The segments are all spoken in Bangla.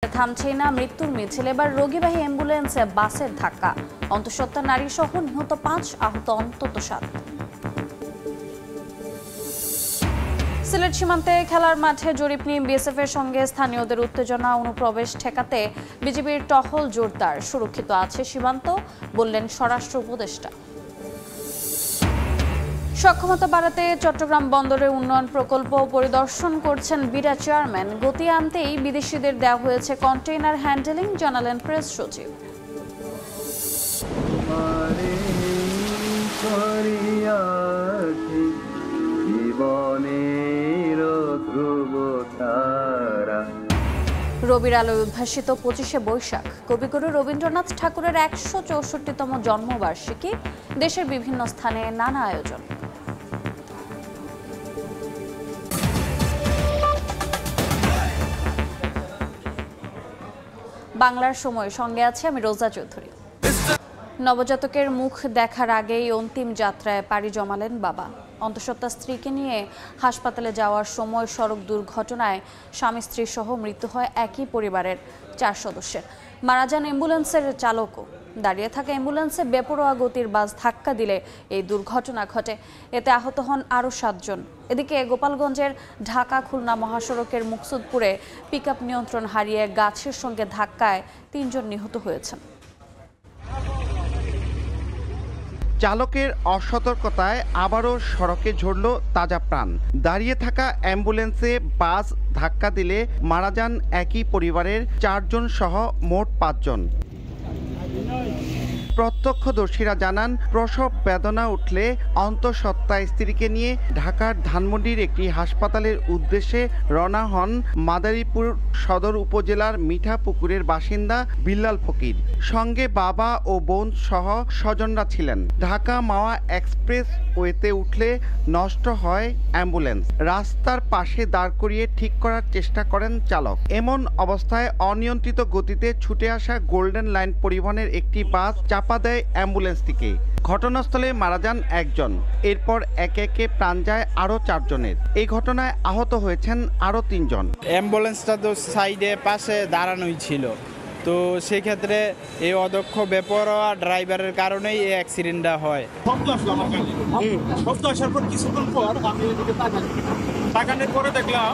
থামছেই না মৃত্যুর মিছিল। এবার রোগীবাহী অ্যাম্বুলেন্সে বাসের ধাক্কা, অন্তঃসত্ত্বা নারী সহ নিহত ৫, আহত অন্তত ৭। সিলেট সীমান্তে খেলার মাঠে জরিপ নিয়ে বিএসএফ এর সঙ্গে স্থানীয়দের উত্তেজনা, অনুপ্রবেশ ঠেকাতে বিজিবির টহল জোরদার। সুরক্ষিত আছে সীমান্ত, বললেন স্বরাষ্ট্র উপদেষ্টা। সক্ষমতা বাড়াতে চট্টগ্রাম বন্দরের উন্নয়ন প্রকল্প পরিদর্শন করছেন বিডা চেয়ারম্যান। গতি আনতেই বিদেশিদের দেওয়া হয়েছে কন্টেইনার হ্যান্ডেলিং, জানালেন প্রেস সচিব। রবির আলোয় উদ্ভাসিত ২৫শে বৈশাখ, কবিগুরু রবীন্দ্রনাথ ঠাকুরের ১৬৪তম জন্মবার্ষিকী। দেশের বিভিন্ন স্থানে নানা আয়োজন। বাংলার সময়, সঙ্গে আছে আমি রোজা চৌধুরী। নবজাতকের মুখ দেখার আগেই অন্তিম যাত্রায় পাড়ি জমালেন বাবা। অন্তঃসত্ত্বা স্ত্রীকে নিয়ে হাসপাতালে যাওয়ার সময় সড়ক দুর্ঘটনায় স্বামী স্ত্রী সহ মৃত্যু হয় একই পরিবারের ৪ সদস্যের। মারা যান অ্যাম্বুলেন্সের চালকও। দাঁড়িয়ে থাকা অ্যাম্বুলেন্সে বেপরোয়া গতির বাস ধাক্কা দিলে এই দুর্ঘটনা ঘটে। এতে আহত হন আরও ৭ জন। এদিকে গোপালগঞ্জের ঢাকা খুলনা মহাসড়কের মুকসুদপুরে পিকআপ নিয়ন্ত্রণ হারিয়ে গাছের সঙ্গে ধাক্কায় ৩ জন নিহত হয়েছেন। চালকের অসতর্কতায় আবারও সড়কে ঝরল তাজা প্রাণ। দাঁড়িয়ে থাকা অ্যাম্বুলেন্সে বাস ধাক্কা দিলে মারা যান একই পরিবারের ৪ জন সহ মোট ৫ জন। প্রত্যক্ষদর্শীরা জানান, প্রসব বেদনা উঠলে অন্তঃসত্ত্বা স্ত্রীকে নিয়ে ঢাকার ধানমন্ডির একটি হাসপাতালের উদ্দেশ্যে রওনা হন মাদারীপুর সদর উপজেলার মিঠাপুকুরের বাসিন্দা বিল্লাল ফকির। সঙ্গে বাবা ও বোন সহ স্বজনরা ছিলেন। ঢাকা মাওয়া এক্সপ্রেস ওয়েতে উঠলে নষ্ট হয় অ্যাম্বুলেন্স। রাস্তার পাশে দাঁড় করিয়ে ঠিক করার চেষ্টা করেন চালক। এমন অবস্থায় অনিয়ন্ত্রিত গতিতে ছুটে আসা গোল্ডেন লাইন পরিবহনের একটি বাস চাপা দেয় অ্যাম্বুলেন্সটিকে। ঘটনাস্থলে মারা যান ১ জন। এরপর একে একে প্রাণ যায় আরও ৪ জনের। এই ঘটনায় আহত হয়েছেন আরও ৩ জন। অ্যাম্বুলেন্সটা তো সাইডে পাশে দাঁড়ানোই ছিল, তো সেক্ষেত্রে এই অদক্ষ বেপরোয়া ড্রাইভারের কারণেই এই অ্যাক্সিডেন্টটা হয়। আসার পর কিছুক্ষণ পর আমি তাকানোর পরে দেখলাম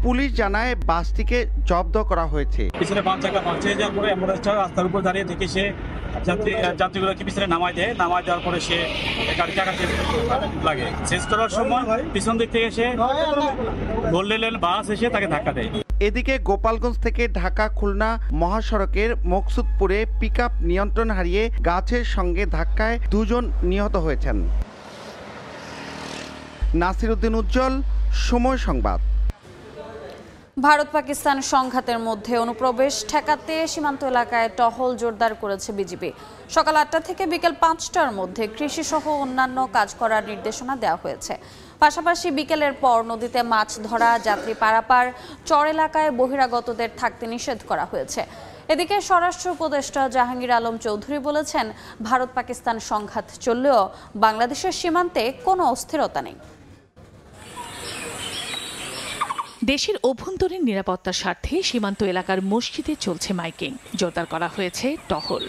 পুলিশ জানায় বাসটিকে জব্দ করা হয়েছে। পিছনে ৫ চাকা পাঁচে যাওয়ার পরে অ্যাম্বুলেন্সটা রাস্তার উপর দাঁড়িয়ে থেকে সে যাত্রীগুলোকে পিছনে নামায় দেওয়ার পরে সে গাড়ি চাকা লাগে। শেষ করার সময় পিছন দিক থেকে সে গোল্ডেন বাস এসে তাকে ধাক্কা দেয়। এদিকে গোপালগঞ্জ থেকে ঢাকা খুলনা মহাসড়কের মুকসুদপুরে পিকআপ নিয়ন্ত্রণ হারিয়ে গাছের সঙ্গে ধাক্কায় ২ জন নিহত হয়েছেন। নাসির উদ্দিন উজ্জ্বল, সময় সংবাদ। ভারত পাকিস্তান সংঘাতের মধ্যে অনুপ্রবেশ ঠেকাতে সীমান্ত এলাকায় টহল জোরদার করেছে বিজিবি। সকাল ৮টা থেকে বিকেল ৫টার মধ্যে কৃষি সহ অন্যান্য কাজ করার নির্দেশনা দেওয়া হয়েছে। পাশাপাশি বিকেলের পর নদীতে মাছ ধরা, যাত্রী পারাপার, চর এলাকায় বহিরাগতদের থাকতে নিষেধ করা হয়েছে। এদিকে স্বরাষ্ট্র উপদেষ্টা জাহাঙ্গীর আলম চৌধুরী বলেছেন, ভারত পাকিস্তান সংঘাত চললেও বাংলাদেশের সীমান্তে কোনো অস্থিরতা নেই। দেশের অভ্যন্তরীণ নিরাপত্তার স্বার্থে সীমান্ত এলাকার মসজিদে চলছে মাইকিং, জোরদার করা হয়েছে টহল।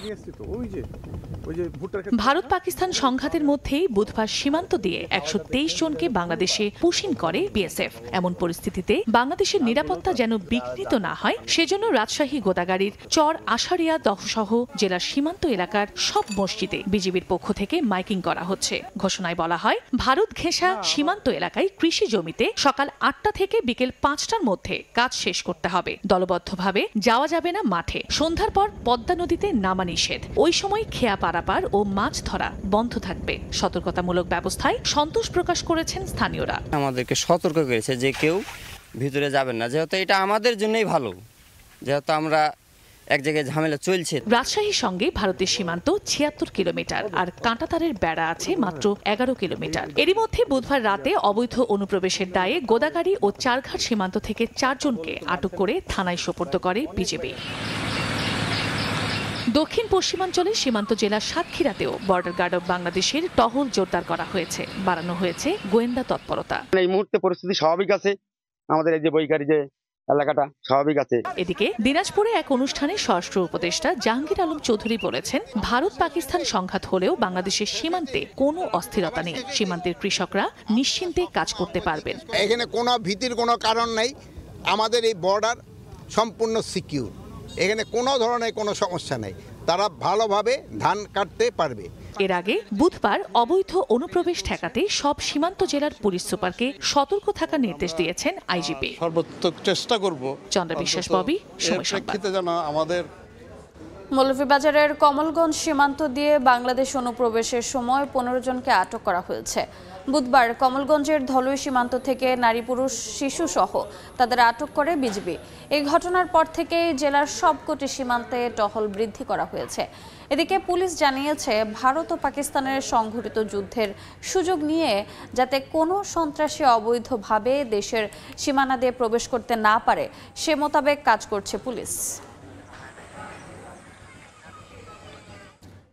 ভারত পাকিস্তান সংঘাতের মধ্যেই বুধবার সীমান্ত দিয়ে ১২৩ জনকে বাংলাদেশে পুশিং করে বিএসএফ। এমন পরিস্থিতিতে বাংলাদেশের নিরাপত্তা যেন বিঘ্নিত না হয়, সেজন্য রাজশাহী গোদাগাড়ির চর আশারিয়া দহসহ জেলার সীমান্ত এলাকার সব মসজিদে বিজিবির পক্ষ থেকে মাইকিং করা হচ্ছে। ঘোষণায় বলা হয়, ভারত ঘেঁষা সীমান্ত এলাকায় কৃষি জমিতে সকাল ৮টা থেকে বিকেল ৫টার মধ্যে কাজ শেষ করতে হবে। দলবদ্ধভাবে যাওয়া যাবে না মাঠে। সন্ধ্যার পর পদ্মা নদীতে নামা নিষেধ। ওই সময় খেয়া পারাপার ও মাছ ধরা বন্ধ থাকবে। সতর্কতামূলক ব্যবস্থায় সন্তোষ প্রকাশ করেছেন স্থানীয়রা। আমাদেরকে সতর্ক করেছে যে কেউ ভিতরে যাবেন না, যেহেতু এটা আমাদের জন্যই ভালো, যেহেতু আমরা এক জায়গায় ঝামেলা চলছে। রাজশাহীর সঙ্গে ভারতের সীমান্ত ৭৬ কিলোমিটার আর কাঁটাতারের বেড়া আছে মাত্র ১১ কিলোমিটার। এরই মধ্যে বুধবার রাতে অবৈধ অনুপ্রবেশের দায়ে গোদাগাড়ি ও চারঘাট সীমান্ত থেকে ৪ জনকে আটক করে থানায় সোপর্দ করে বিজিবি। দক্ষিণ পশ্চিমাঞ্চলের সীমান্ত জেলা সাতক্ষীরাতেও বর্ডার গার্ড অব বাংলাদেশের টহল জোরদার করা হয়েছে। বাড়ানো হয়েছে গোয়েন্দা তৎপরতা। এই মুহূর্তে পরিস্থিতি স্বাভাবিক আছে। আমাদের এই যে বৈকারী যে এলাকাটা স্বাভাবিক আছে। এদিকে দিনাজপুরে এক অনুষ্ঠানে স্বরাষ্ট্র উপদেষ্টা জাহাঙ্গীর আলম চৌধুরী বলেছেন, ভারত পাকিস্তান সংঘাত হলেও বাংলাদেশের সীমান্তে কোনো অস্থিরতা নেই। সীমান্তের কৃষকরা নিশ্চিন্তে কাজ করতে পারবেন। এখানে কোনো ভীতির কোনো কারণ নাই। আমাদের এই বর্ডার সম্পূর্ণ সিকিউর। এখানে কোনো ধরনের কোনো সমস্যা নেই। তারা ভালোভাবে ধান কাটতে পারবে। এর আগে বুধবার অবৈধ অনুপ্রবেশ ঠেকাতে সব সীমান্ত জেলার পুলিশ সুপারকে সতর্ক থাকার নির্দেশ দিয়েছেন আইজিপি। সর্বোত্তম চেষ্টা করব। চন্দ্রা বিশ্বাস, ববি, সময় সংবাদ। আমাদের মৌলভীবাজারের কমলগঞ্জ সীমান্ত দিয়ে বাংলাদেশ অনুপ্রবেশের সময় 15 জনকে আটক করা হয়েছে। বুধবার কমলগঞ্জের ধলই সীমান্ত থেকে নারী পুরুষ শিশু সহ তাদের আটক করে বিজিবি। এই ঘটনার পর থেকে জেলার সবকটি সীমান্তে টহল বৃদ্ধি করা হয়েছে। এদিকে পুলিশ জানিয়েছে, ভারত ও পাকিস্তানের সংঘটিত যুদ্ধের সুযোগ নিয়ে যাতে কোনো সন্ত্রাসী অবৈধভাবে দেশের সীমানা দিয়ে প্রবেশ করতে না পারে সে মোতাবেক কাজ করছে পুলিশ।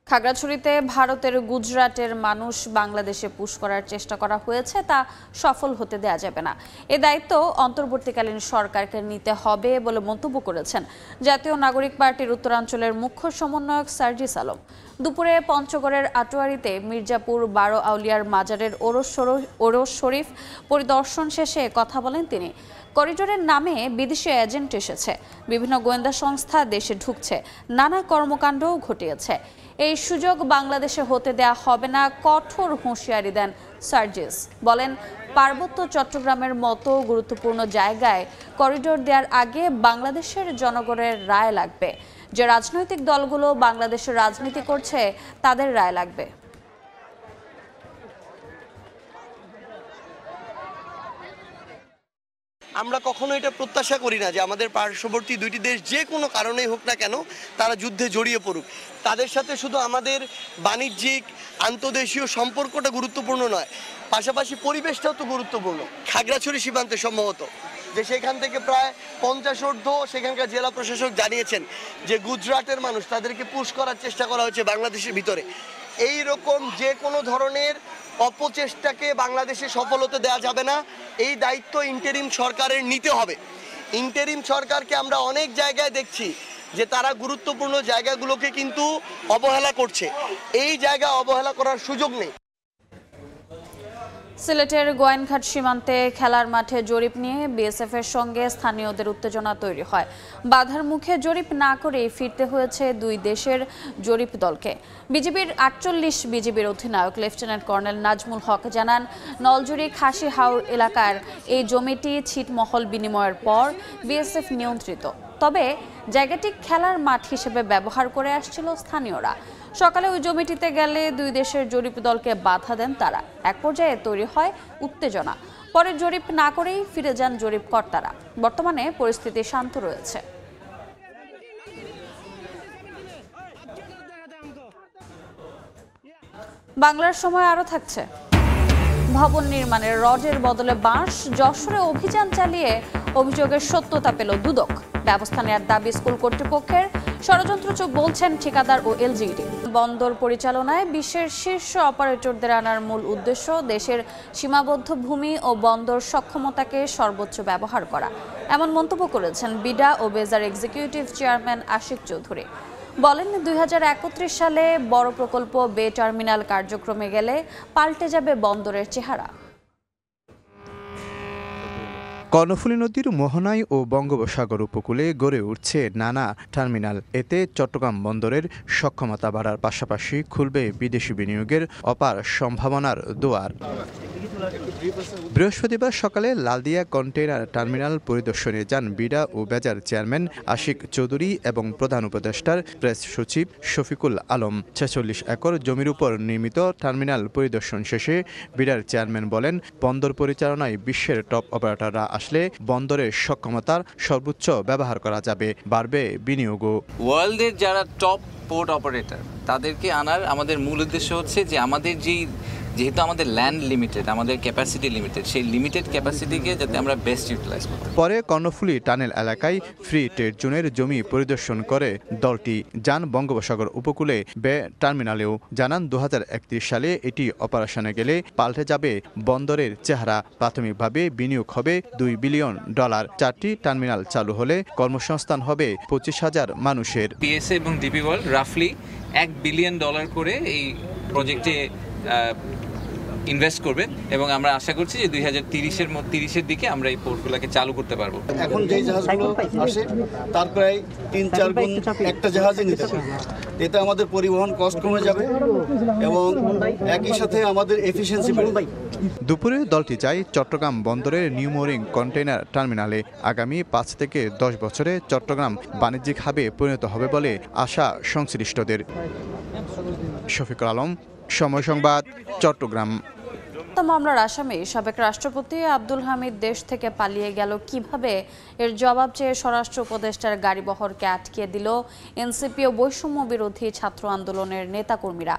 খাগড়াছড়িতে ভারতের গুজরাটের মানুষ বাংলাদেশে পুশ করার চেষ্টা করা হয়েছে, তা সফল হতে দেয়া যাবে না। এ দায়িত্ব অন্তর্বর্তীকালীন সরকারকে নিতে হবে বলে মন্তব্য করেছেন জাতীয় নাগরিক পার্টির উত্তরাঞ্চলের মুখ্য সমন্বয়ক সার্জিস আলম। দুপুরে পঞ্চগড়ের আটোয়ারিতে মির্জাপুর 12 আউলিয়ার মাজারের ওরস শরীফ পরিদর্শন শেষে কথা বলেন তিনি। করিডোরের নামে বিদেশি এজেন্ট এসেছে, বিভিন্ন গোয়েন্দা সংস্থা দেশে ঢুকছে, নানা কর্মকাণ্ডও ঘটিয়েছে। এই সুযোগ বাংলাদেশে হতে দেয়া হবে না, কঠোর হুঁশিয়ারি দেন সার্জিস। বলেন, পার্বত্য চট্টগ্রামের মতো গুরুত্বপূর্ণ জায়গায় করিডোর দেওয়ার আগে বাংলাদেশের জনগণের রায় লাগবে। যে রাজনৈতিক দলগুলো বাংলাদেশের রাজনীতি করছে তাদের রায় লাগবে। আমরা কখনো এটা প্রত্যাশা করি না যে আমাদের পার্শ্ববর্তী দুইটি দেশ যে কোনো কারণেই হোক না কেন তারা যুদ্ধে জড়িয়ে পড়ুক। তাদের সাথে শুধু আমাদের বাণিজ্যিক আন্তর্দেশীয় সম্পর্কটা গুরুত্বপূর্ণ নয়, পাশাপাশি পরিবেশটাও তো গুরুত্বপূর্ণ। খাগড়াছড়ি সীমান্তে সম্ভবত যে সেখান থেকে প্রায় 50 ঊর্ধ্ব সেখানকার জেলা প্রশাসক জানিয়েছেন যে গুজরাটের মানুষ তাদেরকে পুশ করার চেষ্টা করা হচ্ছে বাংলাদেশের ভিতরে। এই রকম যে কোনো ধরনের অপচেষ্টাকে বাংলাদেশে সফল হতে দেওয়া যাবে না। এই দায়িত্ব ইন্টারিম সরকারের নিতে হবে। ইন্টারিম সরকারকে আমরা অনেক জায়গায় দেখছি যে তারা গুরুত্বপূর্ণ জায়গাগুলোকে কিন্তু অবহেলা করছে। এই জায়গা অবহেলা করার সুযোগ নেই। সিলেটের গোয়াইনঘাট সীমান্তে খেলার মাঠে জরিপ নিয়ে বিএসএফের সঙ্গে স্থানীয়দের উত্তেজনা তৈরি হয়। বাধার মুখে জরিপ না করেই ফিরতে হয়েছে দুই দেশের জরিপ দলকে। বিজিবির 48 বিজিবির অধিনায়ক লেফটেন্যান্ট কর্নেল নাজমুল হক জানান, নলজুরি খাসি হাওর এলাকার এই জমিটি ছিটমহল বিনিময়ের পর বিএসএফ নিয়ন্ত্রিত। তবে জায়গাটি খেলার মাঠ হিসেবে ব্যবহার করে আসছিল স্থানীয়রা। সকালে ওই জমিটিতে গেলে দুই দেশের জরিপ দলকে বাধা দেন তারা। এক পর্যায়ে তৈরি হয় উত্তেজনা। পরে জরিপ না করেই ফিরে যান জরিপ কর্তারা। বর্তমানে পরিস্থিতি শান্ত রয়েছে। বাংলার সময় আরো থাকছে। ভবন নির্মাণের রডের বদলে বাঁশ, যশোরে অভিযান চালিয়ে অভিযোগের সত্যতা পেল দুদক। ব্যবস্থা নেওয়ার দাবি স্কুল কর্তৃপক্ষের। ষড়যন্ত্র বলছেন ঠিকাদার ও এলজিইডি। বন্দর পরিচালনায় বিশ্বের শীর্ষ অপারেটরদের আনার মূল উদ্দেশ্য দেশের সীমাবদ্ধ ভূমি ও বন্দর সক্ষমতাকে সর্বোচ্চ ব্যবহার করা, এমন মন্তব্য করেছেন বিডা ও বেজার এক্সিকিউটিভ চেয়ারম্যান আশিক চৌধুরী। বলেন, 2031 সালে বড় প্রকল্প বে টার্মিনাল কার্যক্রমে গেলে পাল্টে যাবে বন্দরের চেহারা। কর্ণফুলী নদীর মোহনায় ও বঙ্গোপসাগর উপকূলে গড়ে উঠছে নানা টার্মিনাল। এতে চট্টগ্রাম বন্দরের সক্ষমতা বাড়ার পাশাপাশি খুলবে বিদেশি বিনিয়োগের অপার সম্ভাবনার দুয়ার। বৃহস্পতিবার সকালে লালদিয়া কন্টেইনার টার্মিনাল পরিদর্শনে যান বিডা ও বেজার চেয়ারম্যান আশিক চৌধুরী এবং প্রধান উপদেষ্টার প্রেস সচিব শফিকুল আলম। 46 একর জমির উপর নির্মিত টার্মিনাল পরিদর্শন শেষে বিডার চেয়ারম্যান বলেন, বন্দর পরিচালনায় বিশ্বের টপ অপারেটররা আসলে বন্দরের সক্ষমতার সর্বোচ্চ ব্যবহার করা যাবে, বাড়বে বিনিয়োগও। ওয়ার্ল্ডের যারা টপ পোর্ট অপারেটর তাদেরকে আনার আমাদের মূল উদ্দেশ্য হচ্ছে যে আমাদের যেই যেহেতু আমাদের ল্যান্ড লিমিটেড, আমাদের ক্যাপাসিটি লিমিটেড, সেই লিমিটেড ক্যাপাসিটিকে যাতে আমরা বেস্ট ইউটিলাইজ করতে পারি। পরে কর্ণফুলী টানেল এলাকায় ফ্রি ট্রেড জোনের জমি পরিদর্শন করে দলটি যান বঙ্গোপসাগর উপকূলে বে টার্মিনালেও। জানান 2031 সালে এটি অপারেশনে গেলে পাল্টে যাবে বন্দরের চেহারা। প্রাথমিকভাবে বিনিয়োগ হবে $2 বিলিয়ন। 4টি টার্মিনাল চালু হলে কর্মসংস্থান হবে 25,000 মানুষের। পিএসএ এবং ডিপি ওয়ার্ল্ড রাফলি $1 বিলিয়ন করে এই প্রজেক্টে ইনভেস্ট করবেন এবং আমরা আশা করছি যে 2030-এর দিকে আমরা এই পোর্টগুলোকে চালু করতে পারবো। এখন যে জাহাজগুলো আসে তার প্রায় 3-4 গুণ একটা জাহাজে নিতে পারবে। এতে আমাদের পরিবহন কষ্ট কমে যাবে এবং একই সাথে আমাদের এফিসিয়েন্সি বাড়বে। দুপুরে দলটি যায় চট্টগ্রাম বন্দরের নিউ মোরিং কন্টেইনার টার্মিনালে। আগামী 5 থেকে 10 বছরে চট্টগ্রাম বাণিজ্যিক হাবে পরিণত হবে বলে আশা সংশ্লিষ্টদের। শফিকুল আলম, সময় সংবাদ, চট্টগ্রাম। মামলার আসামি সাবেক রাষ্ট্রপতি আব্দুল হামিদ দেশ থেকে পালিয়ে গেল কিভাবে, এর জবাব চেয়ে স্বরাষ্ট্র উপদেষ্টার গাড়িবহরকে আটকে দিল এনসিপি ও বৈষম্য বিরোধী ছাত্র আন্দোলনের নেতাকর্মীরা।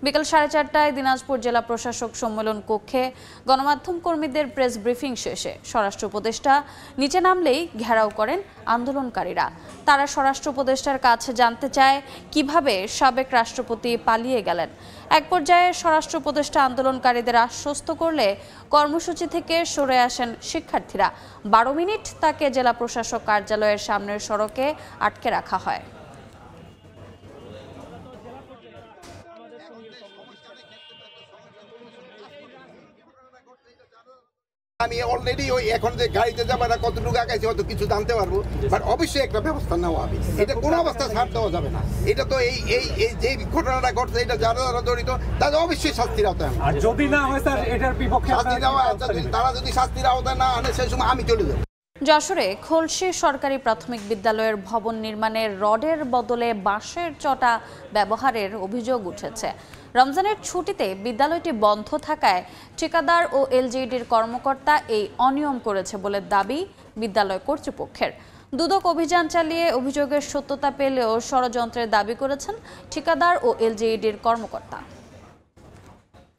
বিকেল 4:30টায় দিনাজপুর জেলা প্রশাসক সম্মেলন কক্ষে গণমাধ্যম কর্মীদের প্রেস ব্রিফিং শেষে স্বরাষ্ট্র উপদেষ্টা নিচে নামলেই ঘেরাও করেন আন্দোলনকারীরা। তারা স্বরাষ্ট্র উপদেষ্টার কাছে জানতে চায় কিভাবে সাবেক রাষ্ট্রপতি পালিয়ে গেলেন। এক পর্যায়ে স্বরাষ্ট্র উপদেষ্টা আন্দোলনকারীদের আশ্বস্ত করলে কর্মসূচি থেকে সরে আসেন শিক্ষার্থীরা। 12 মিনিট তাকে জেলা প্রশাসক কার্যালয়ের সামনের সড়কে আটকে রাখা হয়। আমি অলরেডি ওই এখন যে গাড়িতে যাবো না কতটুকু আগাইছি হয়তো কিছু জানতে পারবো, বাট অবশ্যই একটা ব্যবস্থা নেওয়া হবে। এটা কোনো অবস্থা ছাড় দেওয়া যাবে না। এটা তো এই যে ঘটনাটা ঘটছে এটা যারা যারা জড়িত তাদের অবশ্যই শাস্তির আওতায় আনবে। আর যদি না হয় স্যার এটার বিপক্ষে তারা যদি শাস্তির আওতায় না আনে সেই সময় আমি চলে যাবো। যশোরে খলসি সরকারি প্রাথমিক বিদ্যালয়ের ভবন নির্মাণের রডের বদলে বাঁশের চটা ব্যবহারের অভিযোগ উঠেছে। রমজানের ছুটিতে বিদ্যালয়টি বন্ধ থাকায় ঠিকাদার ও এলজিইডির কর্মকর্তা এই অনিয়ম করেছে বলে দাবি বিদ্যালয় কর্তৃপক্ষের। দুদক অভিযান চালিয়ে অভিযোগের সত্যতা পেলেও ষড়যন্ত্রের দাবি করেছেন ঠিকাদার ও এলজিইডির কর্মকর্তা।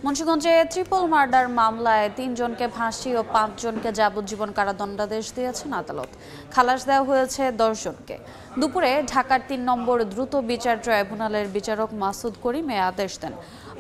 মুন্সিগঞ্জে ট্রিপল মার্ডার মামলায় 3 জনকে ফাঁসি ও 5 জনকে যাবজ্জীবন কারাদণ্ডাদেশ দিয়েছেন আদালত। খালাস দেওয়া হয়েছে 10 জনকে। দুপুরে ঢাকার 3 নম্বর দ্রুত বিচার ট্রাইব্যুনালের বিচারক মাসুদ করিম এ আদেশ দেন।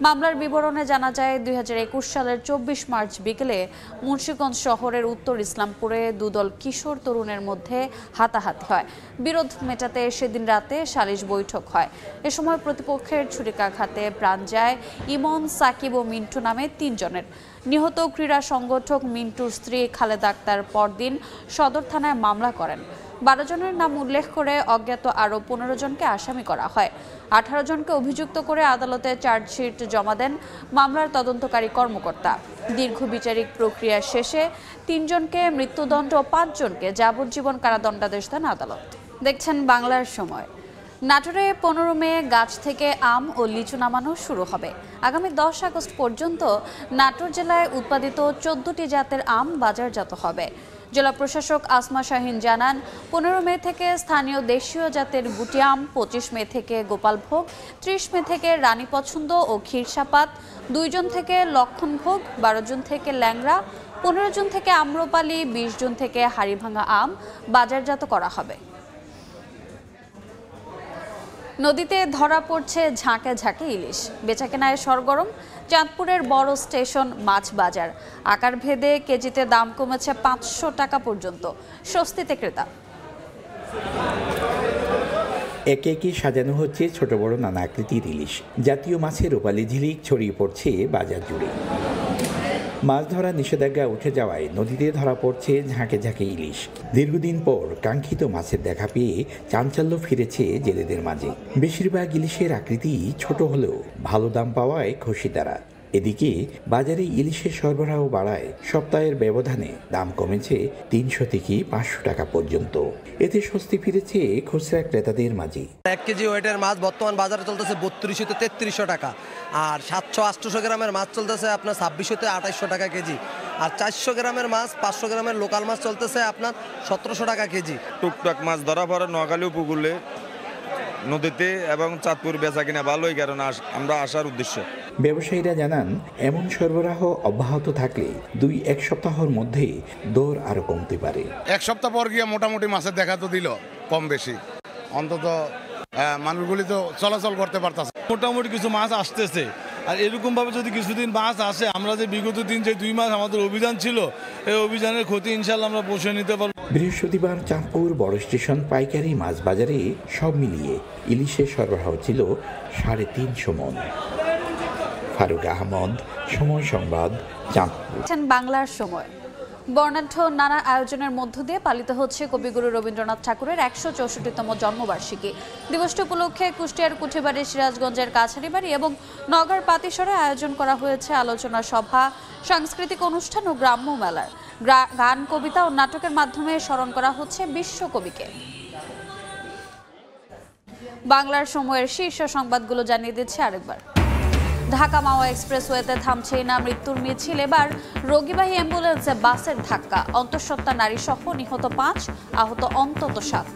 মামলার বিবরণে জানা যায় 2021 সালের 24 মার্চ বিকেলে মুন্সিগঞ্জ শহরের উত্তর ইসলামপুরে দুদল কিশোর তরুণের মধ্যে হাতাহাতি হয়। বিরোধ মেটাতে সেদিন রাতে সালিশ বৈঠক হয়। এ সময় প্রতিপক্ষের ছুরিকাঘাতে প্রাণ যায় ইমন, সাকিব ও মিন্টু নামে 3 জনের। নিহত ক্রীড়া সংগঠক মিন্টুর স্ত্রী খালেদা আক্তার পরদিন সদর থানায় মামলা করেন। 12 জনের নাম উল্লেখ করে অজ্ঞাত আরও 15 জনকে আসামি করা হয়। 18 জনকে অভিযুক্ত করে আদালতে চার্জশিট জমা দেন মামলার তদন্তকারী কর্মকর্তা। দীর্ঘ বিচারিক প্রক্রিয়া শেষে 3 জনকে মৃত্যুদণ্ড ও 5 জনকে যাবজ্জীবন কারাদণ্ডাদেশ দেন আদালত। দেখছেন বাংলার সময়। নাটোরে 15 মে গাছ থেকে আম ও লিচু নামানো শুরু হবে। আগামী 10 আগস্ট পর্যন্ত নাটোর জেলায় উৎপাদিত 14টি জাতের আম বাজারজাত হবে। জেলা প্রশাসক আসমা শাহিন জানান 15 মে থেকে স্থানীয় দেশীয় জাতের গুটি আম, 25 মে থেকে গোপালভোগ, 30 মে থেকে রানী পছন্দ ও ক্ষীরসাপাত, 2 জুন থেকে লক্ষণভোগ, 12 জুন থেকে ল্যাংড়া, 15 জুন থেকে আম্রপালি, 20 জুন থেকে হাড়িভাঙা আম বাজারজাত করা হবে। নদীতে ধরা পড়ছে ঝাঁকে ঝাঁকে ইলিশ। বেচাকেনায় সরগরম চাঁদপুরের বড় স্টেশন মাছ বাজার। আকার ভেদে কেজিতে দাম কমেছে 500 টাকা পর্যন্ত। স্বস্তিতে ক্রেতা। একে একে সাজানো হচ্ছে ছোট বড় নানা আকৃতির ইলিশ। জাতীয় মাছের রূপালী ঝিলিক ছড়িয়ে পড়ছে বাজার জুড়ে। মাছ ধরা নিষেধাজ্ঞা উঠে যাওয়ায় নদীতে ধরা পড়ছে ঝাঁকে ঝাঁকে ইলিশ। দীর্ঘদিন পর কাঙ্ক্ষিত মাছের দেখা পেয়ে চাঞ্চল্য ফিরেছে জেলেদের মাঝে। বেশিরভাগ ইলিশের আকৃতি ছোট হলেও ভালো দাম পাওয়ায় খুশি তারা। এদিকে বাজারে ইলিশের সরবরাহ বাড়ায় সপ্তাহের ব্যবধানে দাম কমেছে 300 থেকে 500 টাকা পর্যন্ত। এতে স্বস্তি ফিরেছে খুচরা ক্রেতাদের মাঝে। 1 কেজি ওয়েটের মাছ বর্তমান বাজারে চলতেছে 3200 থেকে 3300 টাকা, আর 700-800 গ্রামের মাছ চলতেছে আপনার 2600 থেকে 2800 টাকা কেজি, আর 400 গ্রামের মাছ 500 গ্রামের লোকাল মাছ চলতেছে আপনার 1700 টাকা কেজি। টুকটাক মাছ ধরা পড়ে নোয়াখালী উপকূলে, নদীতে এবং চাঁদপুর বেচা কিনা ভালোই, কারণ আমরা আসার উদ্দেশ্য। ব্যবসায়ীরা জানান এমন সরবরাহ অব্যাহত থাকলে 2-1 সপ্তাহের মধ্যে দর আরো কমতে পারে। 1 সপ্তাহ পর গিয়ে মোটামুটি মাছের দেখা তো দিল কম বেশি, অন্তত মানুষগুলি তো চলাচল করতে পারতেছে। মোটামুটি কিছু মাছ আসতেছে, আর এরকমভাবে যদি কিছুদিন মাছ আসে, আমরা যে বিগত দিন যে 2 মাস আমাদের অভিযান ছিল, এই অভিযানের ক্ষতি ইনশাল্লাহ আমরা পোষে নিতে পারব। বৃহস্পতিবার চাঁদপুর বড় স্টেশন পাইকারি মাছ বাজারে সব মিলিয়ে ইলিশের সরবরাহ ছিল 350 মণ। ফারুক আহমদ, সময় সংবাদ, চাঁদপুর। বাংলার সময় বর্ণাঢ্য নানা আয়োজনের মধ্য দিয়ে পালিত হচ্ছে কবিগুরু রবীন্দ্রনাথ ঠাকুরের 164তম জন্মবার্ষিকী। দিবসটি উপলক্ষে কুষ্টিয়ার কুঠিবাড়ি, সিরাজগঞ্জের কাছারিবাড়ি এবং নগর পাতিসরে আয়োজন করা হয়েছে আলোচনা সভা, সাংস্কৃতিক অনুষ্ঠান ও গ্রাম্য মেলার। গান, কবিতা ও নাটকের মাধ্যমে স্মরণ করা হচ্ছে বিশ্বকবিকে। বাংলার সময়ের শীর্ষ সংবাদগুলো জানিয়ে দিচ্ছে আরেকবার। ঢাকা মাওয়া এক্সপ্রেসওয়েতে থামছেই না মৃত্যুর মিছিল, এবার রোগীবাহী অ্যাম্বুলেন্সে বাসের ধাক্কা, অন্তঃসত্ত্বা নারী সহ নিহত 5, আহত অন্তত 7।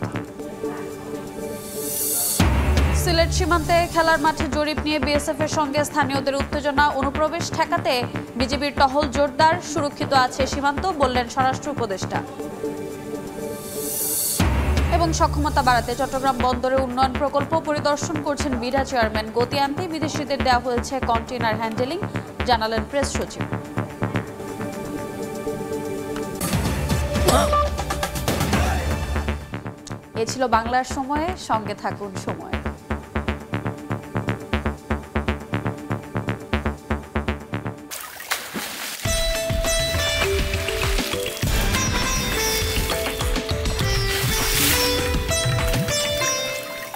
সিলেট সীমান্তে খেলার মাঠে জরিপ নিয়ে বিএসএফ এর সঙ্গে স্থানীয়দের উত্তেজনা, অনুপ্রবেশ ঠেকাতে বিজিবির টহল জোরদার, সুরক্ষিত আছে সীমান্ত, বললেন স্বরাষ্ট্র উপদেষ্টা। এবং সক্ষমতা বাড়াতে চট্টগ্রাম বন্দরে উন্নয়ন প্রকল্প পরিদর্শন করছেন বিডা চেয়ারম্যান। গতি আনতে বিদেশিদের দেওয়া হয়েছে কন্টেইনার হ্যান্ডেলিং, জানালেন প্রেস সচিব। এ ছিল বাংলার সময়ে, সঙ্গে থাকুন সময়।